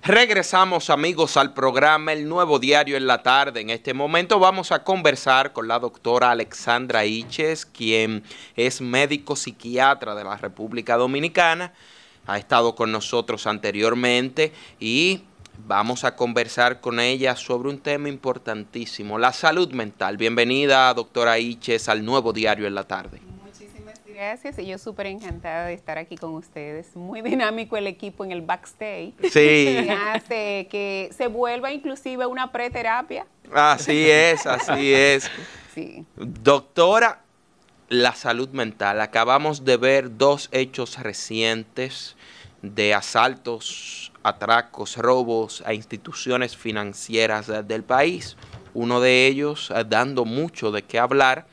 Regresamos, amigos, al programa El Nuevo Diario en la Tarde. En este momento vamos a conversar con la doctora Alexandra Iches, quien es médico psiquiatra de la República Dominicana. Ha estado con nosotros anteriormente y vamos a conversar con ella sobre un tema importantísimo, la salud mental. Bienvenida, doctora Iches, al Nuevo Diario en la Tarde. Gracias, y yo súper encantada de estar aquí con ustedes. Muy dinámico el equipo en el backstage. Sí. Que hace que se vuelva inclusive una preterapia. Así es, así es. Sí. Doctora, la salud mental. Acabamos de ver dos hechos recientes de asaltos, atracos, robos a instituciones financieras del país. Uno de ellos dando mucho de qué hablar,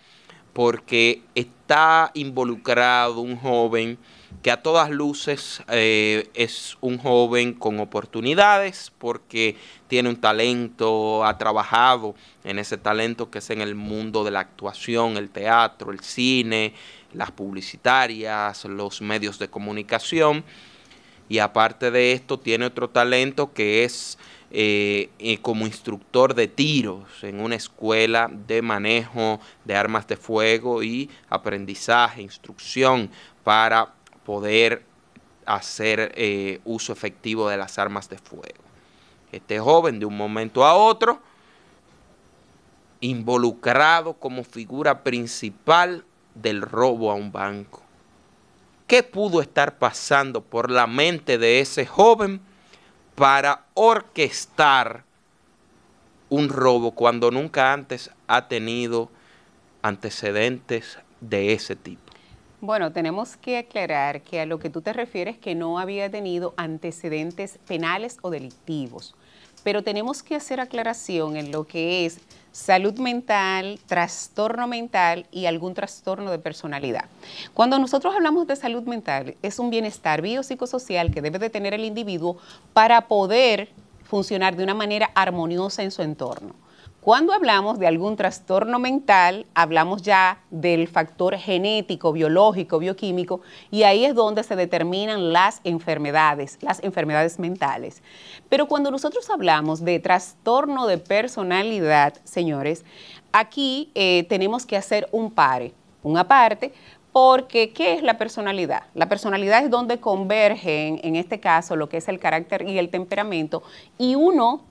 porque está involucrado un joven que a todas luces es un joven con oportunidades, porque tiene un talento, ha trabajado en ese talento que es en el mundo de la actuación, el teatro, el cine, las publicitarias, los medios de comunicación, y aparte de esto tiene otro talento que es como instructor de tiros en una escuela de manejo de armas de fuego y aprendizaje, instrucción para poder hacer uso efectivo de las armas de fuego. Este joven de un momento a otro, involucrado como figura principal del robo a un banco. ¿Qué pudo estar pasando por la mente de ese joven para orquestar un robo cuando nunca antes ha tenido antecedentes de ese tipo? Bueno, tenemos que aclarar que a lo que tú te refieres que no había tenido antecedentes penales o delictivos, pero tenemos que hacer aclaración en lo que es salud mental, trastorno mental y algún trastorno de personalidad. Cuando nosotros hablamos de salud mental, es un bienestar biopsicosocial que debe de tener el individuo para poder funcionar de una manera armoniosa en su entorno. Cuando hablamos de algún trastorno mental, hablamos ya del factor genético, biológico, bioquímico, y ahí es donde se determinan las enfermedades mentales. Pero cuando nosotros hablamos de trastorno de personalidad, señores, aquí tenemos que hacer un aparte, porque ¿qué es la personalidad? La personalidad es donde convergen, en este caso, lo que es el carácter y el temperamento, y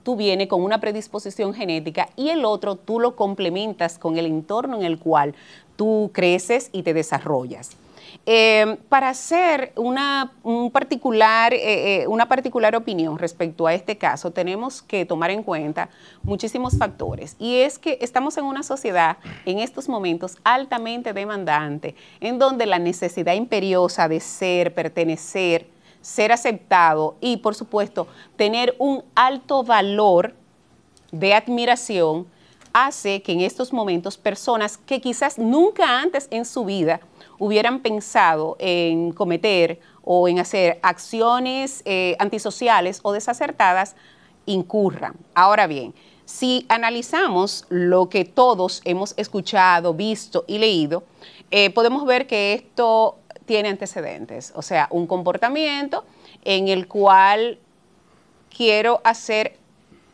tú vienes con una predisposición genética y el otro tú lo complementas con el entorno en el cual tú creces y te desarrollas. Para hacer una particular opinión respecto a este caso, tenemos que tomar en cuenta muchísimos factores. Y es que estamos en una sociedad en estos momentos altamente demandante, en donde la necesidad imperiosa de ser, pertenecer, ser aceptado y, por supuesto, tener un alto valor de admiración hace que en estos momentos personas que quizás nunca antes en su vida hubieran pensado en cometer o en hacer acciones antisociales o desacertadas, incurran. Ahora bien, si analizamos lo que todos hemos escuchado, visto y leído, podemos ver que esto tiene antecedentes, o sea, un comportamiento en el cual quiero hacer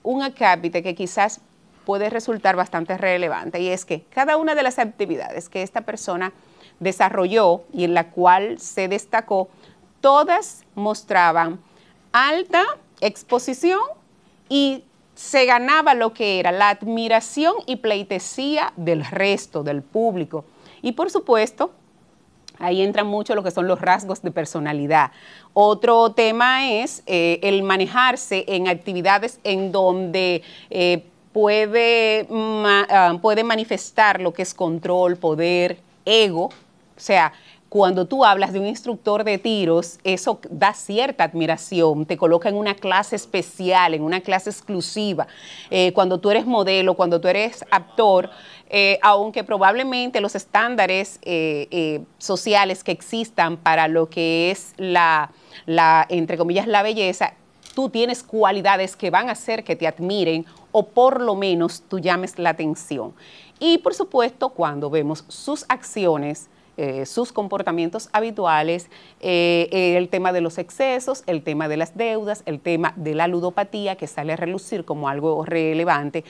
un acápite que quizás puede resultar bastante relevante, y es que cada una de las actividades que esta persona desarrolló y en la cual se destacó, todas mostraban alta exposición y se ganaba lo que era la admiración y pleitesía del resto del público. Y por supuesto, ahí entran mucho lo que son los rasgos de personalidad. Otro tema es el manejarse en actividades en donde puede manifestar lo que es control, poder, ego. O sea, cuando tú hablas de un instructor de tiros, eso da cierta admiración, te coloca en una clase especial, en una clase exclusiva. Cuando tú eres modelo, cuando tú eres actor, aunque probablemente los estándares sociales que existan para lo que es entre comillas, la belleza, tú tienes cualidades que van a hacer que te admiren o por lo menos tú llames la atención. Y por supuesto, cuando vemos sus acciones sus comportamientos habituales, el tema de los excesos, el tema de las deudas, el tema de la ludopatía que sale a relucir como algo relevante.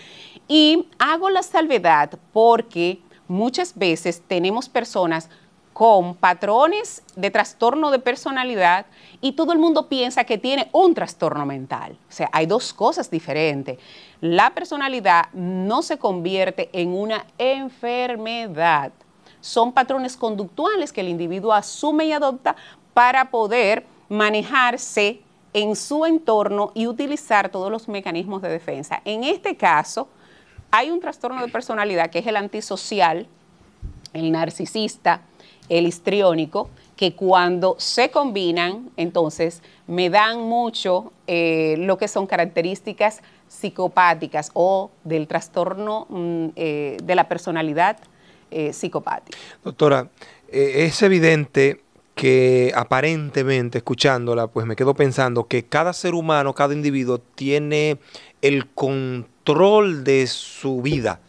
Y hago la salvedad porque muchas veces tenemos personas con patrones de trastorno de personalidad y todo el mundo piensa que tiene un trastorno mental. O sea, hay dos cosas diferentes. La personalidad no se convierte en una enfermedad. Son patrones conductuales que el individuo asume y adopta para poder manejarse en su entorno y utilizar todos los mecanismos de defensa. En este caso, hay un trastorno de personalidad que es el antisocial, el narcisista, el histriónico, que cuando se combinan, entonces me dan mucho lo que son características psicopáticas o del trastorno de la personalidad psicopática. Doctora, es evidente que aparentemente, escuchándola, pues me quedo pensando que cada ser humano, cada individuo tiene el control de su vida.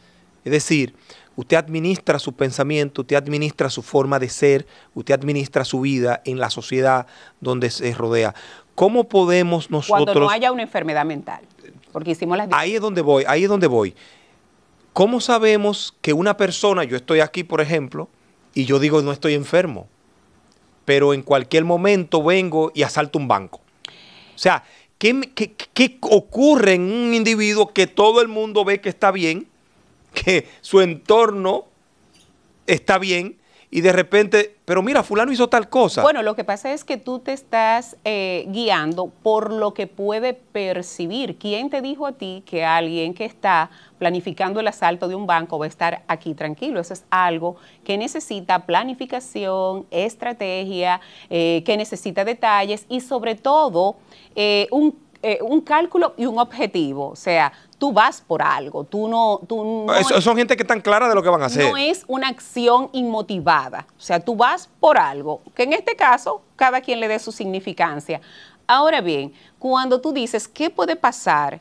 Es decir, usted administra su pensamiento, usted administra su forma de ser, usted administra su vida en la sociedad donde se rodea. ¿Cómo podemos nosotros... Cuando no haya una enfermedad mental, porque hicimos las... Ahí es donde voy. ¿Cómo sabemos que una persona, yo estoy aquí, por ejemplo, y yo digo no estoy enfermo, pero en cualquier momento vengo y asalto un banco? O sea, ¿qué ocurre en un individuo que todo el mundo ve que está bien, que su entorno está bien y de repente, pero mira, fulano hizo tal cosa? Bueno, lo que pasa es que tú te estás guiando por lo que puede percibir. ¿Quién te dijo a ti que alguien que está planificando el asalto de un banco va a estar aquí tranquilo? Eso es algo que necesita planificación, estrategia, que necesita detalles y sobre todo un cálculo y un objetivo. O sea, tú vas por algo, tú no son gente que están clara de lo que van a hacer. No es una acción inmotivada, o sea, tú vas por algo, que en este caso cada quien le dé su significancia. Ahora bien, cuando tú dices, ¿qué puede pasar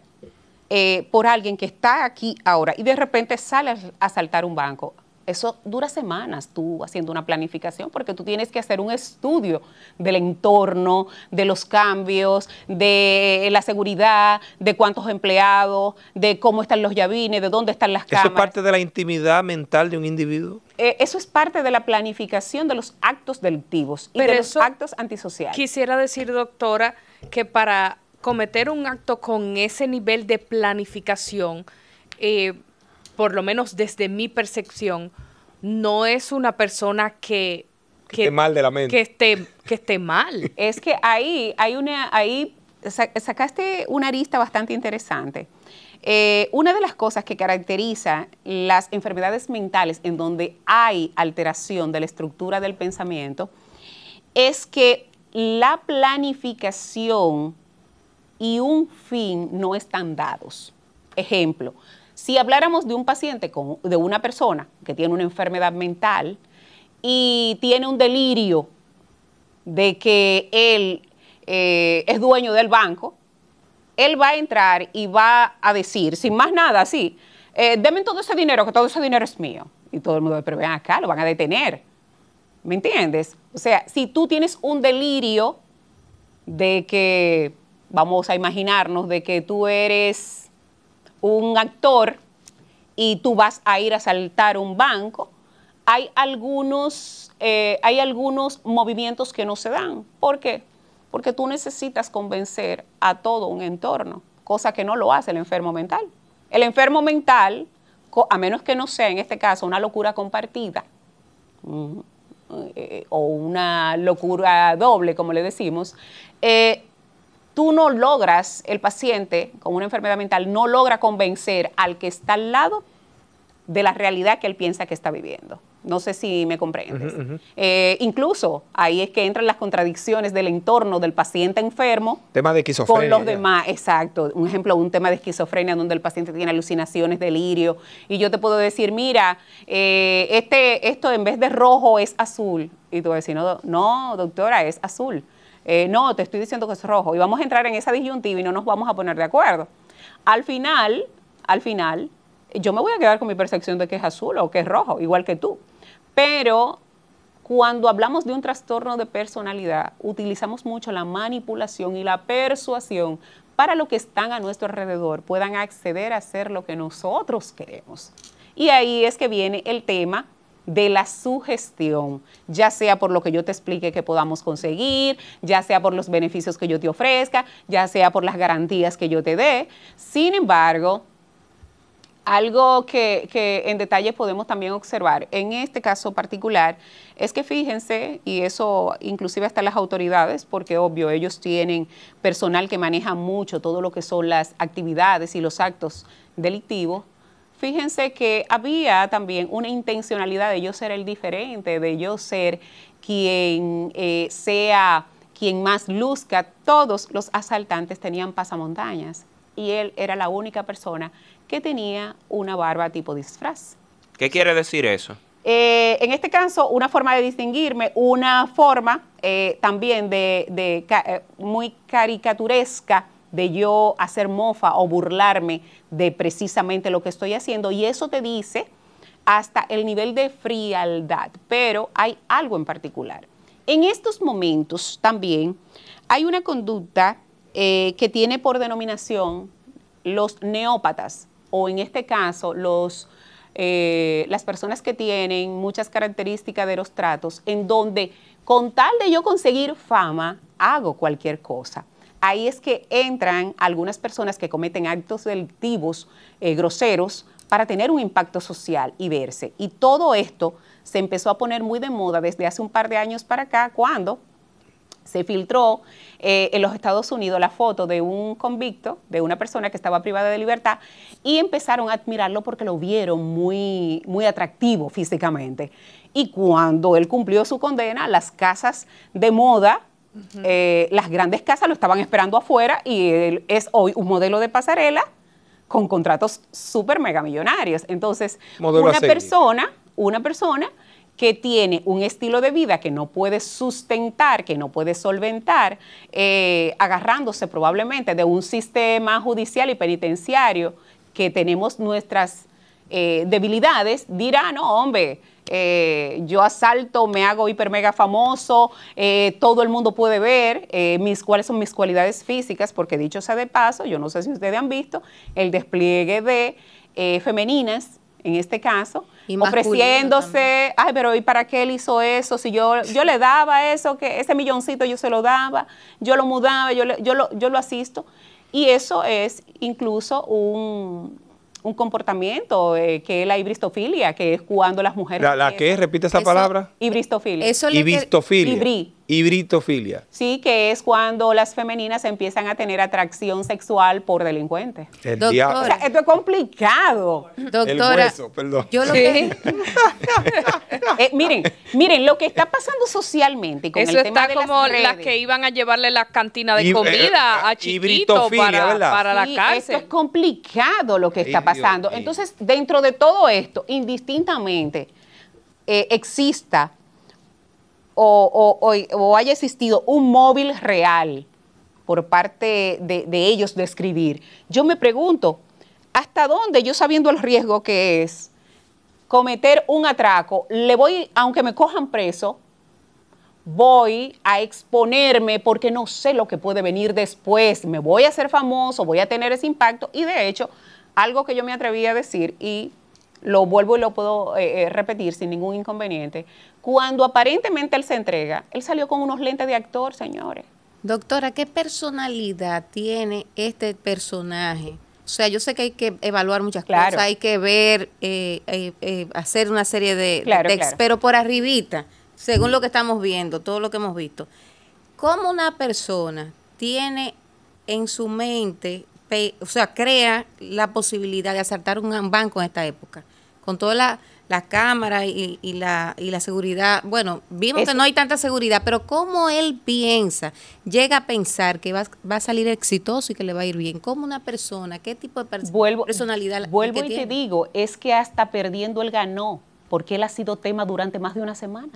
por alguien que está aquí ahora y de repente sale a asaltar un banco? Eso dura semanas tú haciendo una planificación porque tú tienes que hacer un estudio del entorno, de los cambios, de la seguridad, de cuántos empleados, de cómo están los llavines, de dónde están las cámaras. ¿Eso es parte de la intimidad mental de un individuo? Eso es parte de la planificación de los actos delictivos y de los actos antisociales. Quisiera decir, doctora, que para cometer un acto con ese nivel de planificación, por lo menos desde mi percepción, no es una persona que esté mal de la mente. Que esté mal. Es que ahí sacaste una arista bastante interesante. Una de las cosas que caracteriza las enfermedades mentales en donde hay alteración de la estructura del pensamiento es que la planificación y un fin no están dados. Ejemplo, si habláramos de un paciente, de una persona que tiene una enfermedad mental y tiene un delirio de que él es dueño del banco, él va a entrar y va a decir, sin más nada, así, denme todo ese dinero, que todo ese dinero es mío. Y todo el mundo, pero ven acá, lo van a detener. ¿Me entiendes? O sea, si tú tienes un delirio de que, vamos a imaginarnos, de que tú eres un actor y tú vas a ir a asaltar un banco, hay algunos movimientos que no se dan. ¿Por qué? Porque tú necesitas convencer a todo un entorno, cosa que no lo hace el enfermo mental. El enfermo mental, a menos que no sea en este caso una locura compartida o una locura doble, como le decimos, tú no logras, el paciente con una enfermedad mental no logra convencer al que está al lado de la realidad que él piensa que está viviendo. No sé si me comprendes. Incluso ahí es que entran las contradicciones del entorno del paciente enfermo. Tema de esquizofrenia. Con los demás, exacto. Un ejemplo, un tema de esquizofrenia donde el paciente tiene alucinaciones, delirio. Y yo te puedo decir, mira, esto en vez de rojo es azul. Y tú vas a decir, no, doctora, es azul. No, te estoy diciendo que es rojo. Y vamos a entrar en esa disyuntiva y no nos vamos a poner de acuerdo. Al final, yo me voy a quedar con mi percepción de que es azul o que es rojo, igual que tú. Pero Cuando hablamos de un trastorno de personalidad, utilizamos mucho la manipulación y la persuasión para los que están a nuestro alrededor puedan acceder a hacer lo que nosotros queremos. Y ahí es que viene el tema de la sugestión, ya sea por lo que yo te explique que podamos conseguir, ya sea por los beneficios que yo te ofrezca, ya sea por las garantías que yo te dé. Sin embargo, algo que en detalle podemos también observar en este caso particular es que fíjense, y eso inclusive hasta las autoridades, porque obvio ellos tienen personal que maneja mucho todo lo que son las actividades y los actos delictivos, fíjense que había también una intencionalidad de yo ser el diferente, de yo ser quien sea quien más luzca. Todos los asaltantes tenían pasamontañas y él era la única persona que tenía una barba tipo disfraz. ¿Qué quiere decir eso? En este caso, una forma de distinguirme, una forma también muy caricaturesca de yo hacer mofa o burlarme de precisamente lo que estoy haciendo, y eso te dice hasta el nivel de frialdad. Pero hay algo en particular. En estos momentos también hay una conducta que tiene por denominación los neópatas, o en este caso las personas que tienen muchas características de los tratos, en donde con tal de yo conseguir fama, hago cualquier cosa. Ahí es que entran algunas personas que cometen actos delictivos groseros para tener un impacto social y verse. Y todo esto se empezó a poner muy de moda desde hace un par de años para acá, cuando se filtró en los Estados Unidos la foto de un convicto, de una persona que estaba privada de libertad, y empezaron a admirarlo porque lo vieron muy, muy atractivo físicamente. Y cuando él cumplió su condena, las casas de moda, las grandes casas lo estaban esperando afuera, y él es hoy un modelo de pasarela con contratos súper mega millonarios. Entonces, una persona que tiene un estilo de vida que no puede sustentar, que no puede solventar, agarrándose probablemente de un sistema judicial y penitenciario que tenemos nuestras debilidades, dirá, no, hombre, yo asalto, me hago hiper mega famoso, todo el mundo puede ver cuáles son mis cualidades físicas, porque dicho sea de paso, yo no sé si ustedes han visto el despliegue de femeninas, en este caso, ofreciéndose, ay, pero ¿y para qué él hizo eso? Si yo le daba eso, que ese milloncito yo se lo daba, yo lo mudaba, yo lo asisto. Y eso es incluso un comportamiento que es la hibristofilia, que es cuando las mujeres... ¿La qué? ¿Repite esa palabra? Hibristofilia. Hibristofilia. Sí, que es cuando las femeninas empiezan a tener atracción sexual por delincuentes. Doctora. O sea, esto es complicado. Doctora, el hueso, perdón. Yo lo que... miren, lo que está pasando socialmente con eso el tema está de como las redes. las que iban a llevarle la cantina de comida a Chiquito para la Sí, cárcel. esto es complicado lo que está Dios pasando. mío. Entonces, dentro de todo esto, indistintamente exista o haya existido un móvil real por parte de ellos de escribir, yo me pregunto, ¿hasta dónde yo, sabiendo el riesgo que es cometer un atraco, aunque me cojan preso, voy a exponerme porque no sé lo que puede venir después? Me voy a hacer famoso, voy a tener ese impacto. Y de hecho, algo que yo me atreví a decir, y lo vuelvo y lo puedo repetir sin ningún inconveniente, cuando aparentemente él se entrega, él salió con unos lentes de actor, señores. Doctora, ¿qué personalidad tiene este personaje? O sea, yo sé que hay que evaluar muchas cosas, hay que ver, hacer una serie de textos, pero por arribita, según lo que estamos viendo, todo lo que hemos visto, ¿cómo una persona tiene en su mente, o sea, crea la posibilidad de asaltar un banco en esta época? Con toda la cámara y la seguridad. Bueno, vimos que no hay tanta seguridad, pero ¿cómo él piensa? Llega a pensar que va a salir exitoso y que le va a ir bien. ¿Cómo una persona? ¿Qué tipo de personalidad Vuelvo que y tiene? te digo, es que hasta perdiendo él ganó, porque él ha sido tema durante más de una semana.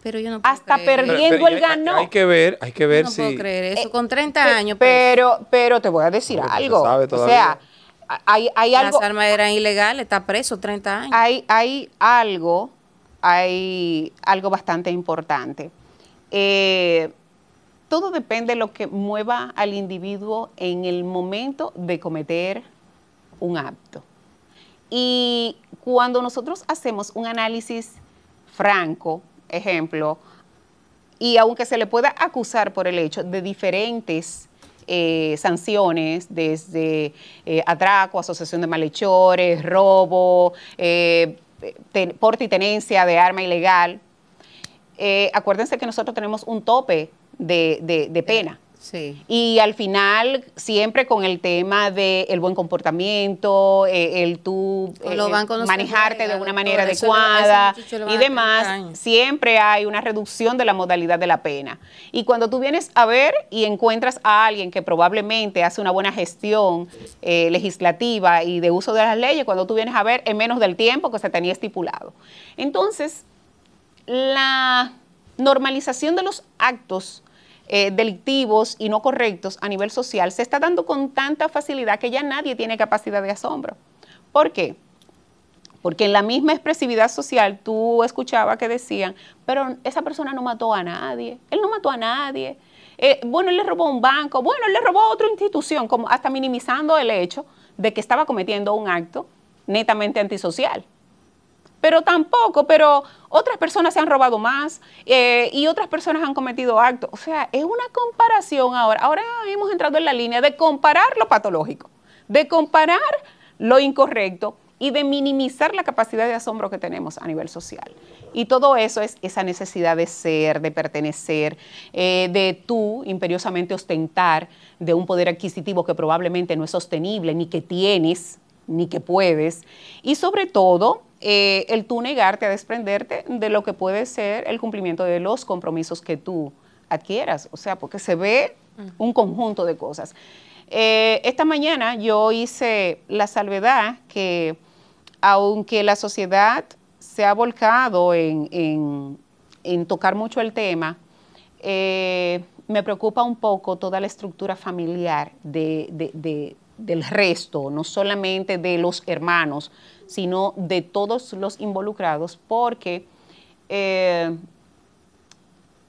Pero yo no puedo hasta creer. perdiendo él ganó. Hay que ver No si... puedo creer eso, con 30 años. Pero te voy a decir Porque no se algo. sabe O todavía. sea, hay algo... Las armas eran ilegales, está preso 30 años. Hay algo hay algo bastante importante. Todo depende de lo que mueva al individuo en el momento de cometer un acto. Y cuando nosotros hacemos un análisis franco, ejemplo, y aunque se le pueda acusar por el hecho de diferentes sanciones, desde atraco, asociación de malhechores, robo, porte y tenencia de arma ilegal, acuérdense que nosotros tenemos un tope de pena. Sí. Y al final, siempre con el tema del buen comportamiento, el tú manejarte de una manera adecuada y demás, siempre hay una reducción de la modalidad de la pena. Y cuando tú vienes a ver y encuentras a alguien que probablemente hace una buena gestión legislativa y de uso de las leyes, cuando tú vienes a ver en menos del tiempo que se tenía estipulado. Entonces, la normalización de los actos delictivos y no correctos a nivel social se está dando con tanta facilidad que ya nadie tiene capacidad de asombro. ¿Por qué? Porque en la misma expresividad social tú escuchabas que decían, pero esa persona no mató a nadie, él no mató a nadie, bueno, él le robó un banco, bueno, él le robó a otra institución, como hasta minimizando el hecho de que estaba cometiendo un acto netamente antisocial. Pero otras personas se han robado más y otras personas han cometido actos. O sea, es una comparación ahora. Ahora hemos entrado en la línea de comparar lo patológico, de comparar lo incorrecto y de minimizar la capacidad de asombro que tenemos a nivel social. Y todo eso es esa necesidad de ser, de pertenecer, de tú imperiosamente ostentar de un poder adquisitivo que probablemente no es sostenible, ni que tienes, ni que puedes. Y sobre todo, el tú negarte a desprenderte de lo que puede ser el cumplimiento de los compromisos que tú adquieras. O sea, porque se ve un conjunto de cosas. Esta mañana yo hice la salvedad que aunque la sociedad se ha volcado en tocar mucho el tema, me preocupa un poco toda la estructura familiar del resto, no solamente de los hermanos, sino de todos los involucrados, porque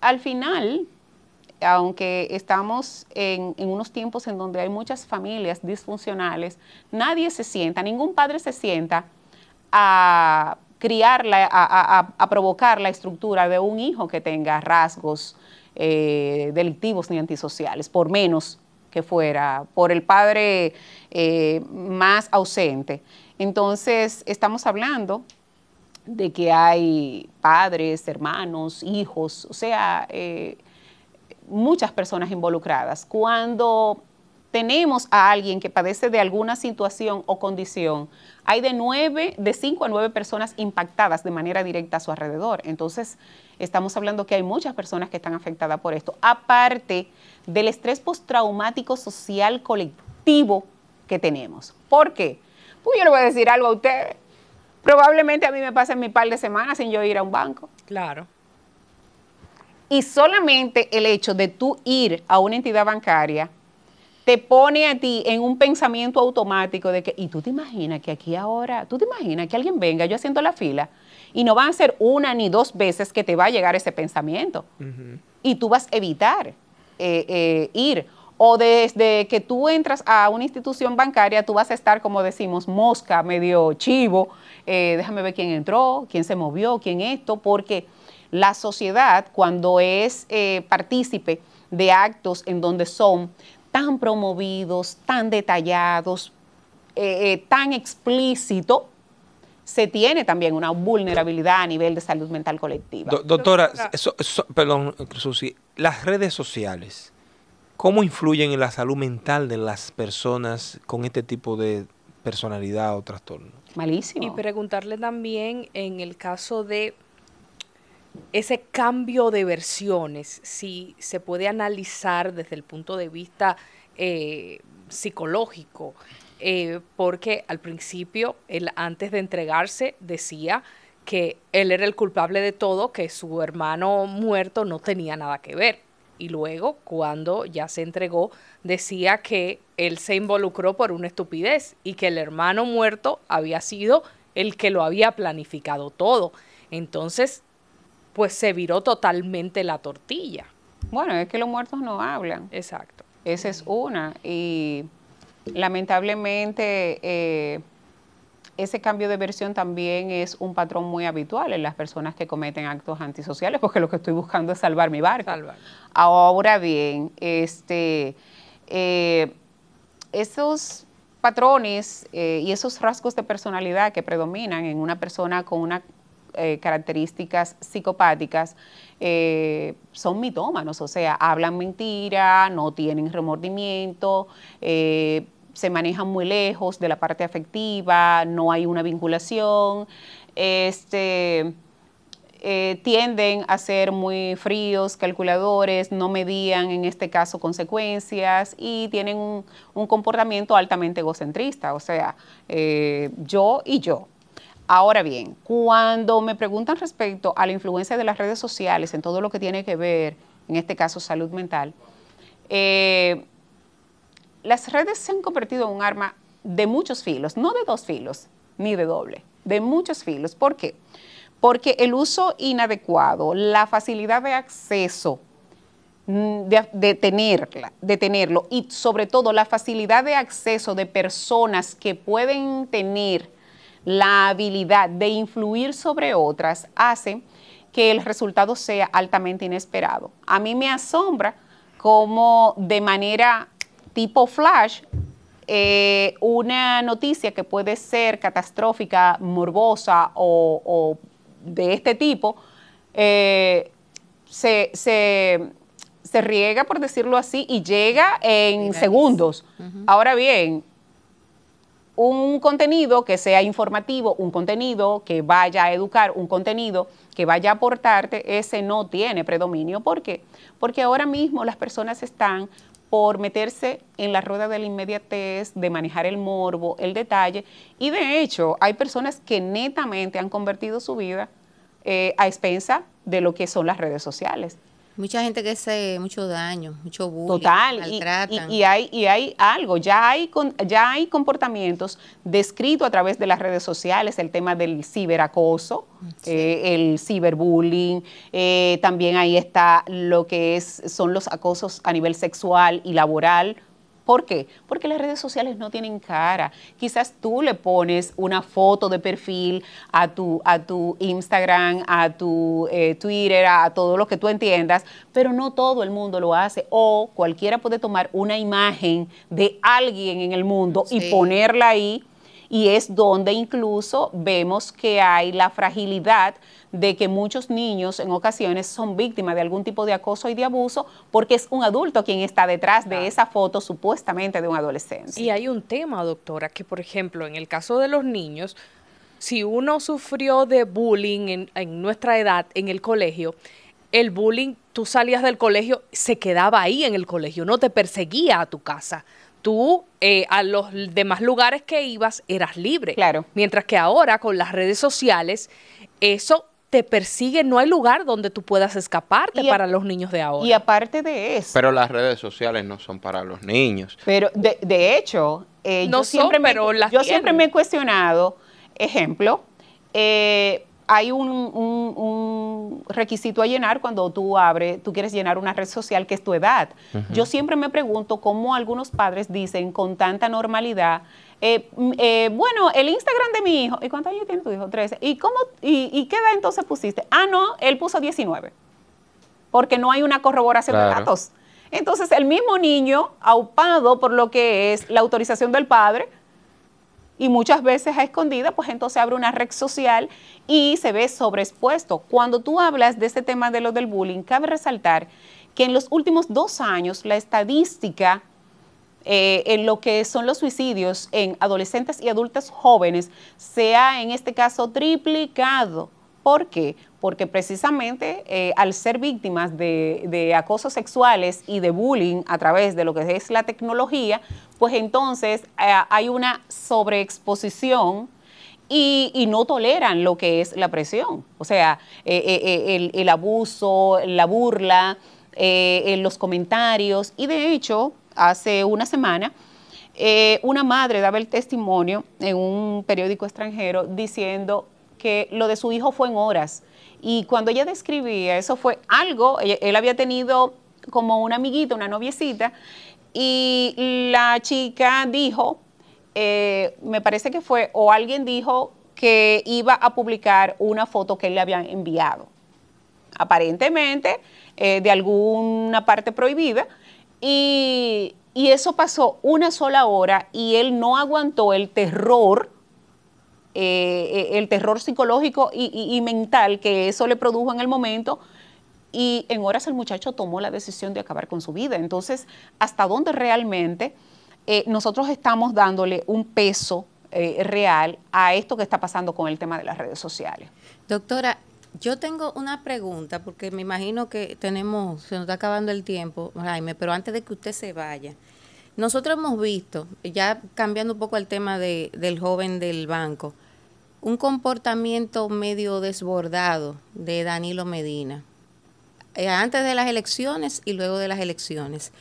al final, aunque estamos en unos tiempos en donde hay muchas familias disfuncionales, nadie se sienta, ningún padre se sienta a criarla, a provocar la estructura de un hijo que tenga rasgos delictivos ni antisociales, por menos que fuera, por el padre más ausente. Entonces, estamos hablando de que hay padres, hermanos, hijos, o sea, muchas personas involucradas. Cuando tenemos a alguien que padece de alguna situación o condición, hay de 5 a 9 personas impactadas de manera directa a su alrededor. Entonces, estamos hablando que hay muchas personas que están afectadas por esto, aparte del estrés postraumático social colectivo que tenemos. ¿Por qué? Pues yo le voy a decir algo a ustedes. Probablemente a mí me pasen mi par de semanas sin yo ir a un banco. Claro. Y solamente el hecho de tú ir a una entidad bancaria te pone a ti en un pensamiento automático de que, y tú te imaginas que aquí ahora, tú te imaginas que alguien venga yo haciendo la fila y no van a ser 1 ni 2 veces que te va a llegar ese pensamiento. Y tú vas a evitar ir. O desde que tú entras a una institución bancaria, tú vas a estar, como decimos, mosca, medio chivo, déjame ver quién entró, quién se movió, quién esto, porque la sociedad, cuando es partícipe de actos en donde son tan promovidos, tan detallados, tan explícito, se tiene también una vulnerabilidad a nivel de salud mental colectiva. Doctora, perdón, Susi, las redes sociales, ¿cómo influyen en la salud mental de las personas con este tipo de personalidad o trastorno? Malísimo. Y preguntarle también en el caso de ese cambio de versiones, si se puede analizar desde el punto de vista psicológico, porque al principio, él antes de entregarse decía que él era el culpable de todo, que su hermano muerto no tenía nada que ver. Y luego, cuando ya se entregó, decía que él se involucró por una estupidez y que el hermano muerto había sido el que lo había planificado todo. entonces pues se viró totalmente la tortilla. Bueno, es que los muertos no hablan. Exacto. Esa es una. Y lamentablemente ese cambio de versión también es un patrón muy habitual en las personas que cometen actos antisociales, porque lo que estoy buscando es salvar mi barco. Ahora bien, esos patrones y esos rasgos de personalidad que predominan en una persona con unas características psicopáticas son mitómanos, o sea, hablan mentira, no tienen remordimiento, se manejan muy lejos de la parte afectiva, no hay una vinculación, tienden a ser muy fríos, calculadores, no medían en este caso consecuencias y tienen un comportamiento altamente egocentrista, o sea, yo y yo. Ahora bien, cuando me preguntan respecto a la influencia de las redes sociales en todo lo que tiene que ver, en este caso, salud mental, las redes se han convertido en un arma de muchos filos, no de 2 filos, ni de doble, de muchos filos. ¿Por qué? Porque el uso inadecuado, la facilidad de acceso, de tenerlo, y sobre todo la facilidad de acceso de personas que pueden tener la habilidad de influir sobre otras, hace que el resultado sea altamente inesperado. A mí me asombra cómo de manera tipo flash, una noticia que puede ser catastrófica, morbosa o de este tipo, se riega, por decirlo así, y llega en segundos. Ahora bien, un contenido que sea informativo, un contenido que vaya a educar, un contenido que vaya a aportarte, ese no tiene predominio. ¿Por qué? Porque ahora mismo las personas están por meterse en la rueda de la inmediatez, de manejar el morbo, el detalle, y de hecho hay personas que netamente han convertido su vida a expensa de lo que son las redes sociales. Mucha gente que hace mucho daño, mucho bullying, total, maltratan. Y hay algo, ya hay comportamientos descritos a través de las redes sociales, el tema del ciberacoso, el ciberbullying, también ahí está lo que son los acosos a nivel sexual y laboral. ¿Por qué? Porque las redes sociales no tienen cara. Quizás tú le pones una foto de perfil a tu Instagram, a tu Twitter, a todo lo que tú entiendas, pero no todo el mundo lo hace. O cualquiera puede tomar una imagen de alguien en el mundo y ponerla ahí, y es donde incluso vemos que hay la fragilidad de que muchos niños en ocasiones son víctimas de algún tipo de acoso y de abuso porque es un adulto quien está detrás de esa foto supuestamente de un adolescente. Y hay un tema, doctora, que por ejemplo en el caso de los niños, si uno sufrió de bullying en nuestra edad en el colegio, el bullying, tú salías del colegio, se quedaba ahí en el colegio, no te perseguía a tu casa. Tú a los demás lugares que ibas eras libre. Claro. Mientras que ahora con las redes sociales, eso te persigue, no hay lugar donde tú puedas escaparte para los niños de ahora. Y aparte de eso. Pero las redes sociales no son para los niños. Pero de hecho, yo siempre me he cuestionado, ejemplo, hay un requisito a llenar cuando tú quieres llenar una red social que es tu edad. Yo siempre me pregunto cómo algunos padres dicen con tanta normalidad, bueno, el Instagram de mi hijo, ¿y cuántos años tiene tu hijo? 13. ¿Y qué edad entonces pusiste? Ah, no, él puso 19, porque no hay una corroboración de datos. Entonces, el mismo niño, aupado por lo que es la autorización del padre, y muchas veces a escondida, pues entonces abre una red social y se ve sobreexpuesto. Cuando tú hablas de este tema de lo del bullying, cabe resaltar que en los últimos 2 años la estadística en lo que son los suicidios en adolescentes y adultos jóvenes se ha en este caso triplicado. ¿Por qué? Porque precisamente al ser víctimas de acosos sexuales y de bullying a través de lo que es la tecnología, pues entonces hay una sobreexposición y no toleran lo que es la presión. O sea, el abuso, la burla, los comentarios. Y de hecho, hace una semana, una madre daba el testimonio en un periódico extranjero diciendo que lo de su hijo fue en horas. Y cuando ella describía, eso fue algo, él había tenido como una amiguita, una noviecita, y la chica dijo, me parece que fue, o alguien dijo que iba a publicar una foto que él le había enviado, aparentemente de alguna parte prohibida, y eso pasó una sola hora y él no aguantó el terror psicológico y mental que eso le produjo en el momento, y en horas el muchacho tomó la decisión de acabar con su vida. Entonces, ¿hasta dónde realmente nosotros estamos dándole un peso real a esto que está pasando con el tema de las redes sociales? Doctora, yo tengo una pregunta, porque me imagino que se nos está acabando el tiempo, Jaime, pero antes de que usted se vaya, nosotros hemos visto, ya cambiando un poco el tema del joven del banco, un comportamiento medio desbordado de Danilo Medina, antes de las elecciones y luego de las elecciones.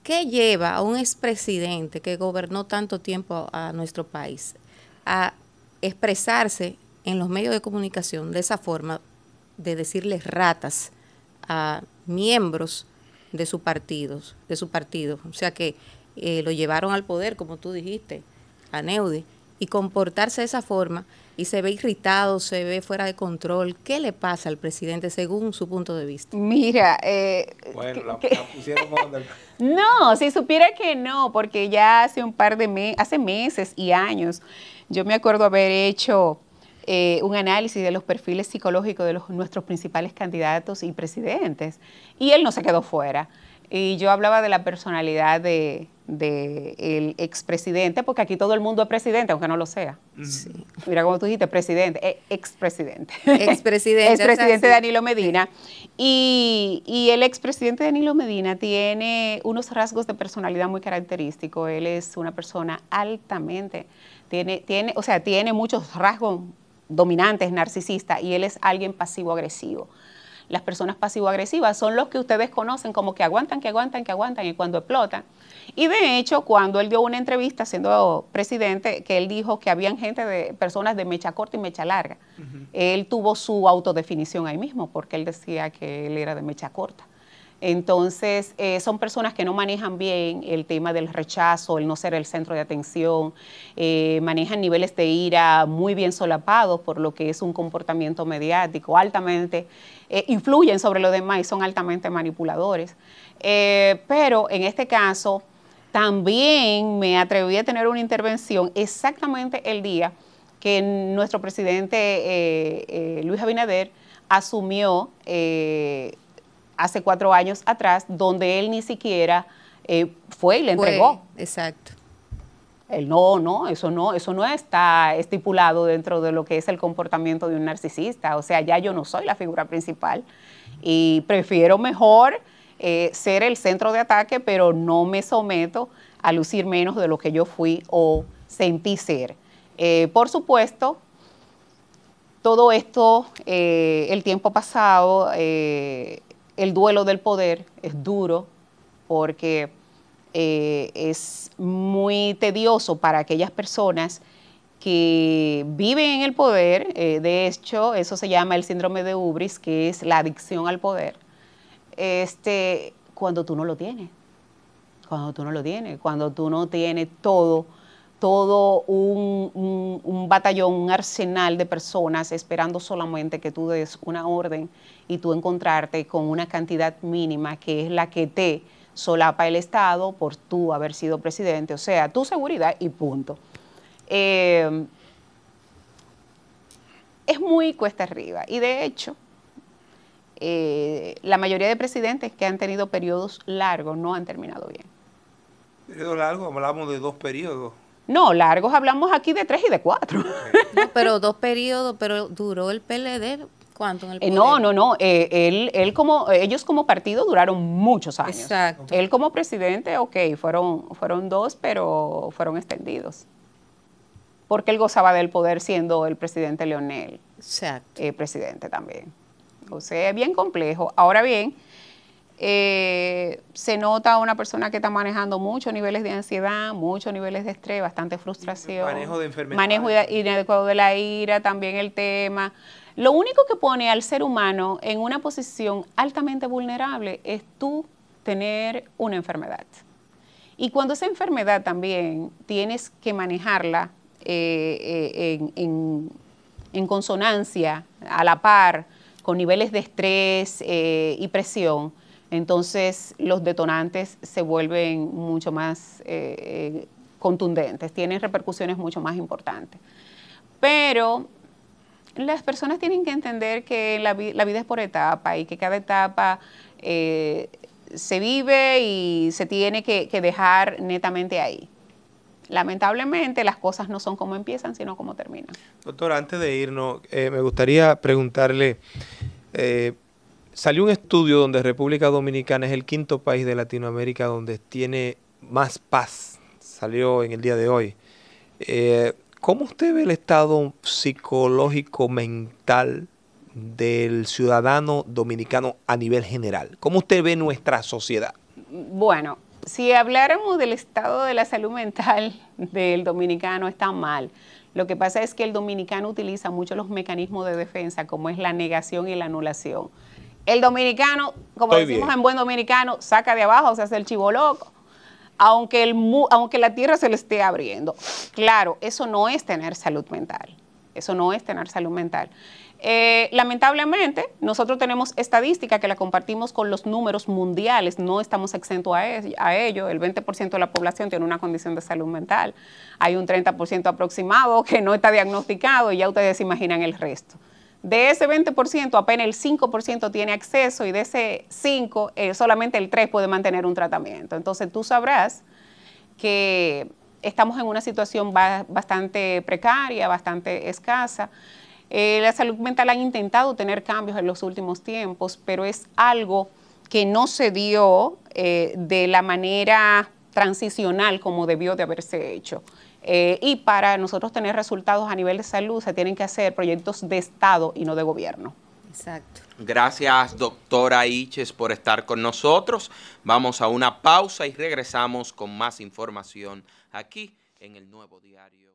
¿Qué lleva a un expresidente que gobernó tanto tiempo a nuestro país a expresarse en los medios de comunicación de esa forma, de decirles ratas a miembros de su partido? O sea que lo llevaron al poder, como tú dijiste, a Neudi, y comportarse de esa forma, y se ve irritado, se ve fuera de control. ¿Qué le pasa al presidente según su punto de vista? Mira, bueno, la pusieron onda. No, si supiera que no, porque ya hace hace meses y años, yo me acuerdo haber hecho un análisis de los perfiles psicológicos de nuestros principales candidatos y presidentes, y él no se quedó fuera. Y yo hablaba de la personalidad del expresidente, porque aquí todo el mundo es presidente, aunque no lo sea. Sí. Mira como tú dijiste, presidente, expresidente. Expresidente. Expresidente Danilo Medina. Y el expresidente Danilo Medina tiene unos rasgos de personalidad muy característicos. Él es una persona altamente, tiene muchos rasgos dominantes, narcisistas, y él es alguien pasivo-agresivo. Las personas pasivo-agresivas son los que ustedes conocen como que aguantan, y cuando explotan. Y de hecho, cuando él dio una entrevista siendo presidente, que él dijo que habían personas de mecha corta y mecha larga. Él tuvo su autodefinición ahí mismo, porque él decía que él era de mecha corta. Entonces, son personas que no manejan bien el tema del rechazo, el no ser el centro de atención, manejan niveles de ira muy bien solapados por lo que es un comportamiento mediático, altamente, influyen sobre los demás y son altamente manipuladores. Pero en este caso, también me atreví a tener una intervención exactamente el día que nuestro presidente Luis Abinader asumió hace 4 años atrás, donde él ni siquiera fue y le entregó. Exacto. Él eso no está estipulado dentro de lo que es el comportamiento de un narcisista. O sea, ya yo no soy la figura principal y prefiero mejor ser el centro de ataque, pero no me someto a lucir menos de lo que yo fui o sentí ser. Por supuesto, todo esto, el tiempo pasado, el duelo del poder es duro porque es muy tedioso para aquellas personas que viven en el poder. De hecho, eso se llama el síndrome de Ubris, que es la adicción al poder. Cuando tú no lo tienes, cuando tú no tienes todo un batallón, un arsenal de personas esperando solamente que tú des una orden y tú encontrarte con una cantidad mínima que es la que te solapa el Estado por tú haber sido presidente, o sea, tu seguridad y punto. Es muy cuesta arriba y de hecho la mayoría de presidentes que han tenido periodos largos no han terminado bien. ¿Periodo largo? Hablamos de 2 periodos. No, largos hablamos aquí de 3 y de 4. No, pero 2 periodos, pero duró el PLD, ¿cuánto en el poder? No, ellos como partido duraron muchos años. Exacto. Él como presidente, ok, fueron 2, pero fueron extendidos. Porque él gozaba del poder siendo el presidente Leonel. Exacto. Presidente también. O sea, es bien complejo. Ahora bien, Se nota una persona que está manejando muchos niveles de ansiedad, muchos niveles de estrés, bastante frustración. Manejo de enfermedad. Manejo inadecuado de la ira, también el tema. Lo único que pone al ser humano en una posición altamente vulnerable es tú tener una enfermedad. Y cuando esa enfermedad también tienes que manejarla en consonancia, a la par, con niveles de estrés y presión, entonces los detonantes se vuelven mucho más contundentes, tienen repercusiones mucho más importantes. Pero las personas tienen que entender que la vida es por etapa y que cada etapa se vive y se tiene que dejar netamente ahí. Lamentablemente las cosas no son como empiezan, sino como terminan. Doctora, antes de irnos, me gustaría preguntarle, salió un estudio donde República Dominicana es el 5º país de Latinoamérica donde tiene más paz, salió en el día de hoy. ¿Cómo usted ve el estado psicológico mental del ciudadano dominicano a nivel general? ¿Cómo usted ve nuestra sociedad? Bueno, si habláramos del estado de la salud mental del dominicano, está mal. Lo que pasa es que el dominicano utiliza mucho los mecanismos de defensa, como es la negación y la anulación. El dominicano, como decimos en buen dominicano, saca de abajo, se hace el chivo loco, aunque la tierra se le esté abriendo. Claro, eso no es tener salud mental. Eso no es tener salud mental. Lamentablemente, nosotros tenemos estadística que la compartimos con los números mundiales, no estamos exentos a ello. El 20% de la población tiene una condición de salud mental. Hay un 30% aproximado que no está diagnosticado y ya ustedes se imaginan el resto. De ese 20%, apenas el 5% tiene acceso y de ese 5%, solamente el 3% puede mantener un tratamiento. Entonces tú sabrás que estamos en una situación bastante precaria, bastante escasa. La salud mental ha intentado tener cambios en los últimos tiempos, pero es algo que no se dio de la manera transicional como debió de haberse hecho. Y para nosotros tener resultados a nivel de salud se tienen que hacer proyectos de Estado y no de gobierno. Exacto. Gracias, doctora Iches, por estar con nosotros. Vamos a una pausa y regresamos con más información aquí en El Nuevo Diario.